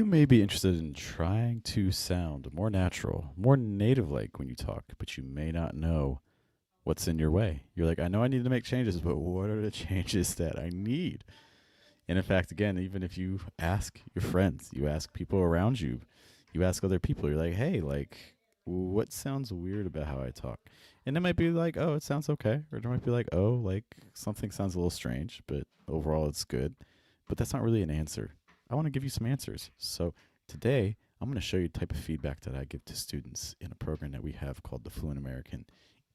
You may be interested in trying to sound more natural, more native like when you talk, but you may not know what's in your way. You're like, I know I need to make changes, but what are the changes that I need? And in fact, again, even if you ask your friends, you ask people around you, you ask other people, you're like, hey, like, what sounds weird about how I talk? And it might be like, oh, it sounds okay. Or it might be like, oh, like something sounds a little strange, but overall it's good. But that's not really an answer. I want to give you some answers. So today, I'm going to show you the type of feedback that I give to students in a program that we have called the Fluent American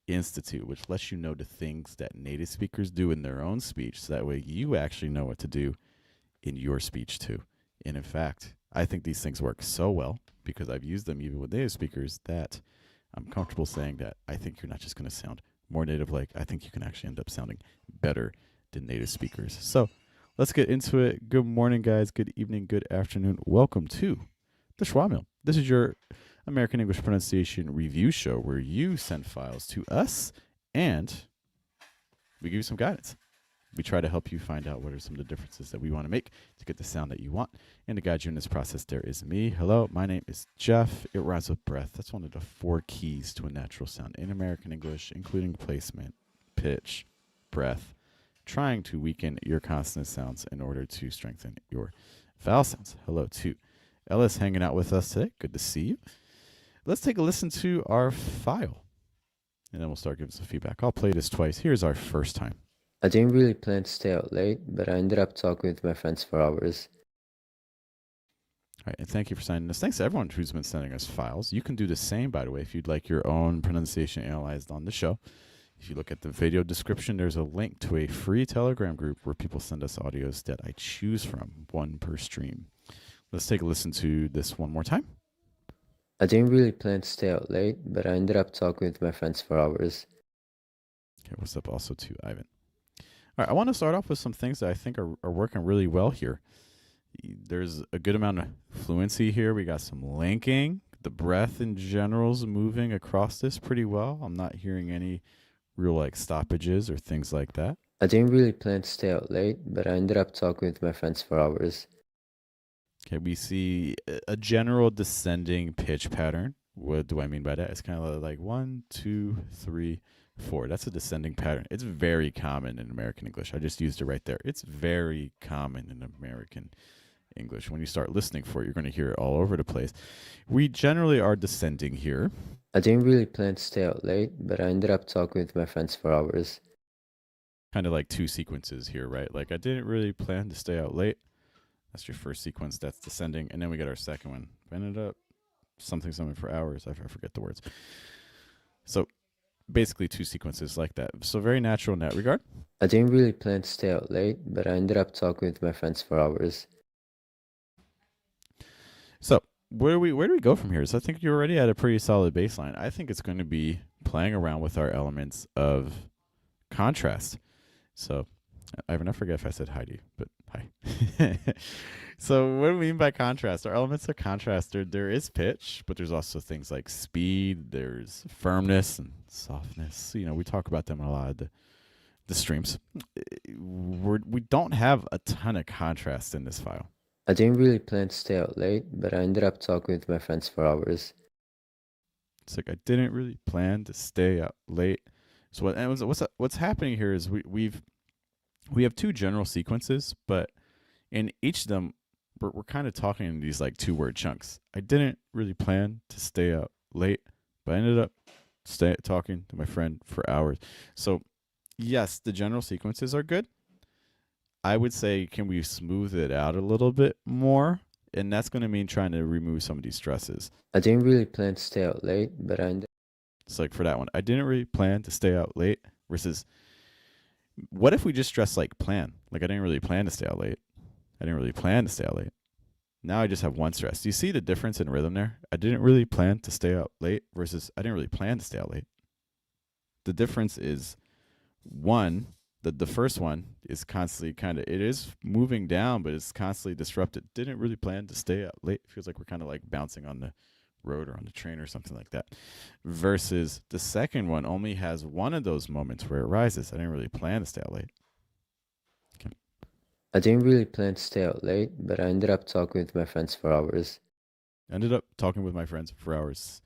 Institute, which lets you know the things that native speakers do in their own speech. So that way you actually know what to do in your speech too. And in fact, I think these things work so well because I've used them even with native speakers that I'm comfortable saying that I think you're not just going to sound more native like, I think you can actually end up sounding better than native speakers. So let's get into it. Good morning, guys. Good evening. Good afternoon. Welcome to the Schwa Mill. This is your American English pronunciation review show where you send files to us and we give you some guidance. We try to help you find out what are some of the differences that we want to make to get the sound that you want. And to guide you in this process, there is me. Hello, my name is Jeff. It rhymes with breath. That's one of the 4 keys to a natural sound in American English, including placement, pitch, breath, trying to weaken your consonant sounds in order to strengthen your vowel sounds. Hello to Ellis hanging out with us today. Good to see you. Let's take a listen to our file, and then we'll start giving some feedback. I'll play this twice. Here's our first time. I didn't really plan to stay out late, but I ended up talking with my friends for hours. All right, and thank you for sending this. Thanks to everyone who's been sending us files. You can do the same, by the way, if you'd like your own pronunciation analyzed on the show. If you look at the video description, there's a link to a free Telegram group where people send us audios that I choose from, 1 per stream. Let's take a listen to this one more time. I didn't really plan to stay out late, but I ended up talking with my friends for hours. Okay, what's up also to Ivan? All right, I want to start off with some things that I think are working really well here. There's a good amount of fluency here. We got some linking. The breath in general is moving across this pretty well. I'm not hearing any real like stoppages or things like that. I didn't really plan to stay out late, but I ended up talking with my friends for hours. Okay, we see a general descending pitch pattern. What do I mean by that? It's kind of like 1, 2, 3, 4. That's a descending pattern. It's very common in American English. I just used it right there. It's very common in American English. When you start listening for it, you're going to hear it all over the place. We generally are descending here. I didn't really plan to stay out late, but I ended up talking with my friends for hours. Kind of like 2 sequences here, right? Like I didn't really plan to stay out late. That's your first sequence. That's descending. And then we get our second one. I ended up something for hours. I forget the words. So basically 2 sequences like that. So very natural in that regard. I didn't really plan to stay out late, but I ended up talking with my friends for hours. So where do we go from here? So I think you're already at a pretty solid baseline. I think it's going to be playing around with our elements of contrast. So Ivan, I forget if I said hi to you, but hi. So what do we mean by contrast? Our elements of contrast, there is pitch, but there's also things like speed, there's firmness and softness. You know, we talk about them in a lot of the streams. We don't have a ton of contrast in this file. I didn't really plan to stay out late, but I ended up talking with my friends for hours. It's like I didn't really plan to stay out late. So what's happening here is we have 2 general sequences, but in each of them, we're kind of talking in these like 2-word chunks. I didn't really plan to stay out late, but I ended up talking to my friend for hours. So yes, the general sequences are good. I would say, can we smooth it out a little bit more? And that's going to mean trying to remove some of these stresses. I didn't really plan to stay out late, but It's like for that one, I didn't really plan to stay out late versus what if we just stress like plan? Like I didn't really plan to stay out late. I didn't really plan to stay out late. Now I just have one stress. Do you see the difference in rhythm there? I didn't really plan to stay out late versus I didn't really plan to stay out late. The difference is one, the first one is constantly it is moving down, but it's constantly disrupted. Didn't really plan to stay out late. It feels like we're kind of like bouncing on the road or on the train or something like that. Versus the second one only has one of those moments where it rises. I didn't really plan to stay out late. I didn't really plan to stay out late, but I ended up talking with my friends for hours. Ended up talking with my friends for hours.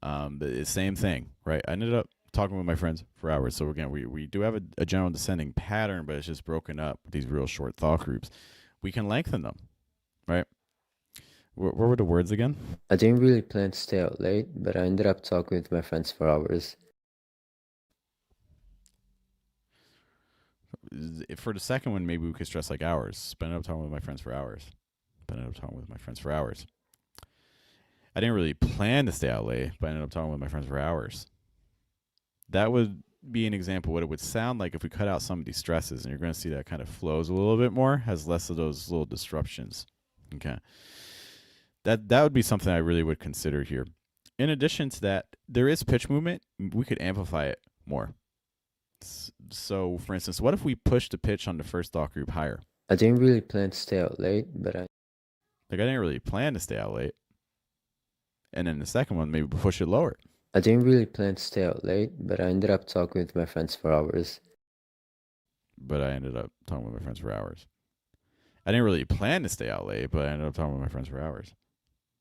The same thing, right? I ended up talking with my friends for hours. So again, we do have a general descending pattern, but it's just broken up with these real short thought groups. We can lengthen them, right? What were the words again? I didn't really plan to stay out late, but I ended up talking with my friends for hours. For the second one, maybe we could stress like hours. Spend up talking with my friends for hours. Spend up talking with my friends for hours. I didn't really plan to stay out late, but I ended up talking with my friends for hours. That would be an example of what it would sound like if we cut out some of these stresses, and you're going to see that kind of flows a little bit more, has less of those little disruptions. Okay. That would be something I really would consider here. In addition to that, there is pitch movement. We could amplify it more. So, for instance, what if we push the pitch on the first thought group higher? I didn't really plan to stay out late, but I didn't really plan to stay out late. And then the second one, maybe push it lower. I didn't really plan to stay out late, but I ended up talking with my friends for hours. But I ended up talking with my friends for hours. I didn't really plan to stay out late, but I ended up talking with my friends for hours.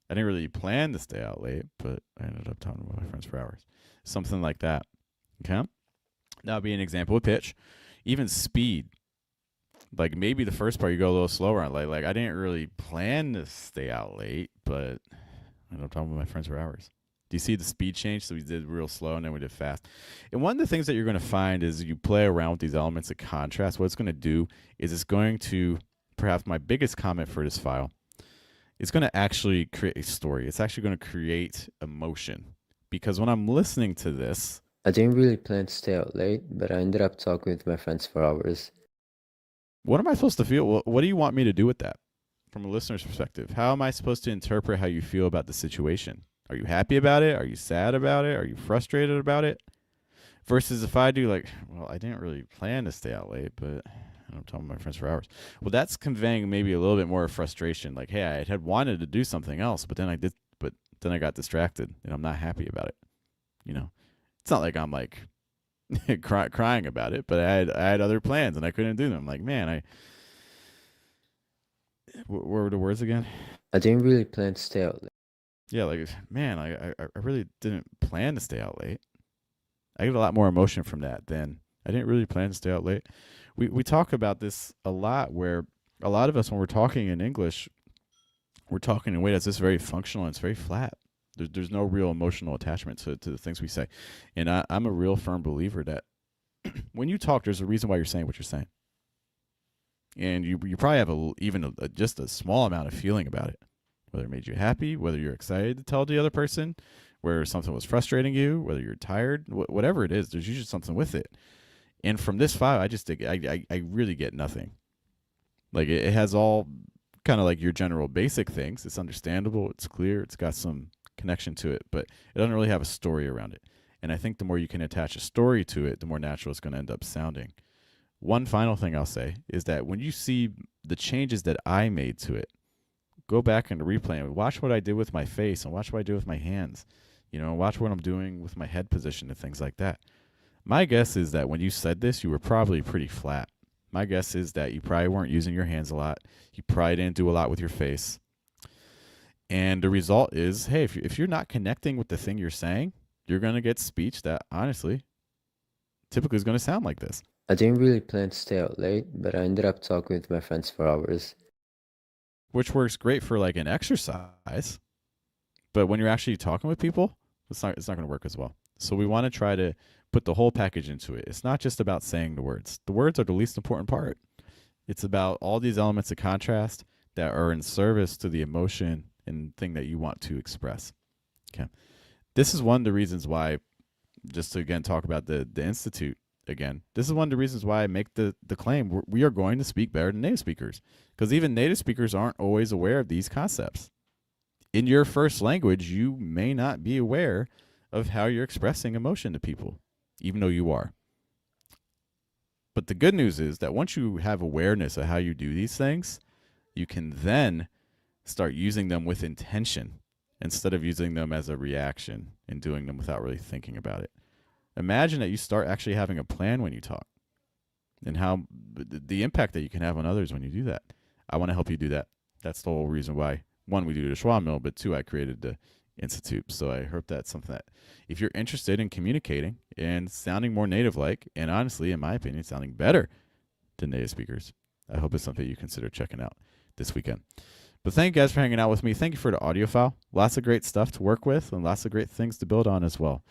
I didn't really plan to stay out late, but I ended up talking with my friends for hours. Something like that. Okay? That would be an example of pitch. Even speed. Like maybe the first part you go a little slower on. Like I didn't really plan to stay out late, but I ended up talking with my friends for hours. Do you see the speed change? So we did real slow and then we did fast. And one of the things that you're going to find is you play around with these elements of contrast. What it's going to do is it's going to, perhaps my biggest comment for this file, it's going to actually create a story. It's actually going to create emotion. Because when I'm listening to this, I didn't really plan to stay out late, but I ended up talking with my friends for hours. What am I supposed to feel? What do you want me to do with that? From a listener's perspective, how am I supposed to interpret how you feel about the situation? Are you happy about it? Are you sad about it? Are you frustrated about it? Versus if I do like, well, I didn't really plan to stay out late, but I'm talking to my friends for hours. Well, that's conveying maybe a little bit more frustration. Like, hey, I had wanted to do something else, but then I got distracted and I'm not happy about it. You know, it's not like I'm like crying about it, but I had other plans and I couldn't do them. I'm like, man, what were the words again? I didn't really plan to stay out late. Yeah, like, man, I really didn't plan to stay out late. I get a lot more emotion from that than I didn't really plan to stay out late. We talk about this a lot where a lot of us, when we're talking in English, we're talking in a way that's just very functional and it's very flat. There's no real emotional attachment to the things we say. And I'm a real firm believer that when you talk, there's a reason why you're saying what you're saying. And you probably have just a small amount of feeling about it. Whether it made you happy, whether you're excited to tell the other person, whether something was frustrating you, whether you're tired, whatever it is, there's usually something with it. And from this file, I really get nothing. Like it has all kind of like your general basic things. It's understandable, it's clear, it's got some connection to it, but it doesn't really have a story around it. And I think the more you can attach a story to it, the more natural it's going to end up sounding. One final thing I'll say is that when you see the changes that I made to it, go back and replay and watch what I did with my face and watch what I did with my hands. Watch what I'm doing with my head position and things like that. My guess is that when you said this, you were probably pretty flat. My guess is that you probably weren't using your hands a lot. You probably didn't do a lot with your face. And the result is, hey, if you're not connecting with the thing you're saying, you're going to get speech that, honestly, typically is going to sound like this. I didn't really plan to stay out late, but I ended up talking with my friends for hours. Which works great for like an exercise. But when you're actually talking with people, it's not going to work as well. So we want to try to put the whole package into it. It's not just about saying the words. The words are the least important part. It's about all these elements of contrast that are in service to the emotion and thing that you want to express. Okay. This is one of the reasons why, just to again talk about the Institute again, this is one of the reasons why I make the claim we are going to speak better than native speakers. Because even native speakers aren't always aware of these concepts. In your first language, you may not be aware of how you're expressing emotion to people, even though you are. But the good news is that once you have awareness of how you do these things, you can then start using them with intention instead of using them as a reaction and doing them without really thinking about it. Imagine that you start actually having a plan when you talk. and how the impact that you can have on others when you do that. I want to help you do that. That's the whole reason why, one, we do the Schwa Mill, but two, I created the Institute. So I hope that's something that if you're interested in communicating and sounding more native like, and honestly, in my opinion, sounding better than native speakers, I hope it's something you consider checking out this weekend. But thank you guys for hanging out with me. Thank you for the audio file. Lots of great stuff to work with and lots of great things to build on as well.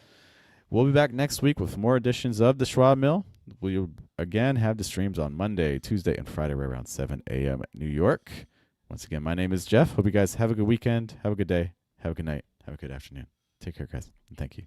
We'll be back next week with more editions of the Schwa Mill. We'll again have the streams on Monday, Tuesday, and Friday right around 7 a.m. New York. Once again, my name is Jeff. Hope you guys have a good weekend. Have a good day. Have a good night. Have a good afternoon. Take care, guys. And thank you.